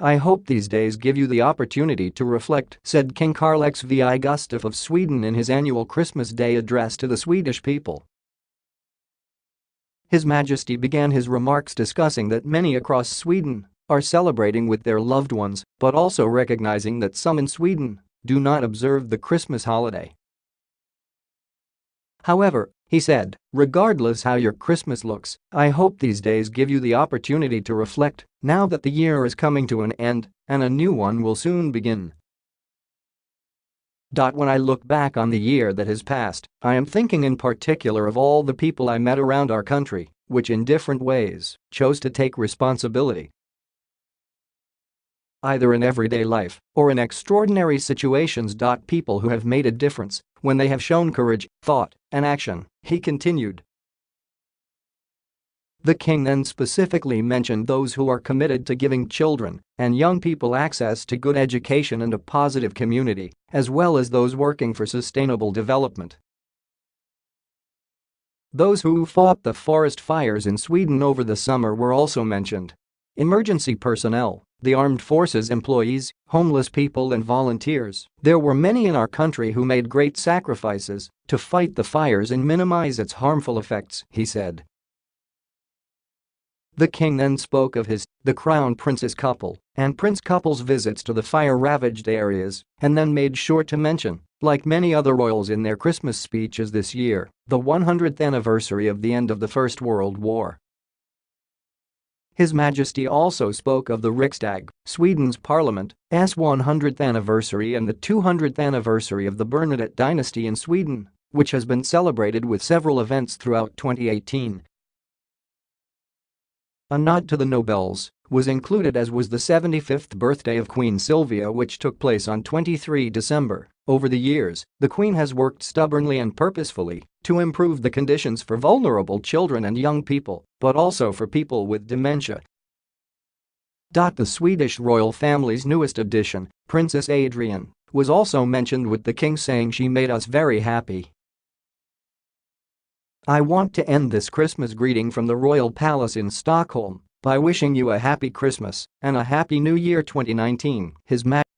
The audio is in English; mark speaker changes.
Speaker 1: I hope these days give you the opportunity to reflect," said King Carl XVI Gustaf of Sweden in his annual Christmas Day address to the Swedish people. His Majesty began his remarks discussing that many across Sweden are celebrating with their loved ones, but also recognizing that some in Sweden do not observe the Christmas holiday. However, he said, "Regardless how your Christmas looks, I hope these days give you the opportunity to reflect, now that the year is coming to an end and a new one will soon begin. When I look back on the year that has passed, I am thinking in particular of all the people I met around our country, which in different ways chose to take responsibility. Either in everyday life or in extraordinary situations. People who have made a difference when they have shown courage, thought, and action," he continued. The king then specifically mentioned those who are committed to giving children and young people access to good education and a positive community, as well as those working for sustainable development. Those who fought the forest fires in Sweden over the summer were also mentioned. Emergency personnel, the armed forces employees, homeless people and volunteers. There were many in our country who made great sacrifices to fight the fires and minimize its harmful effects, he said. The king then spoke of the crown prince's couple and prince couple's visits to the fire-ravaged areas and then made sure to mention, like many other royals in their Christmas speeches this year, the 100th anniversary of the end of the First World War. His Majesty also spoke of the Riksdag, Sweden's parliament's 100th anniversary and the 200th anniversary of the Bernadotte dynasty in Sweden, which has been celebrated with several events throughout 2018. A nod to the Nobels was included, as was the 75th birthday of Queen Silvia, which took place on 23 December. Over the years, the Queen has worked stubbornly and purposefully to improve the conditions for vulnerable children and young people, but also for people with dementia. The Swedish Royal Family's newest addition, Princess Adrienne, was also mentioned, with the king saying, "She made us very happy. I want to end this Christmas greeting from the Royal Palace in Stockholm by wishing you a happy Christmas and a happy New Year 2019," his Majesty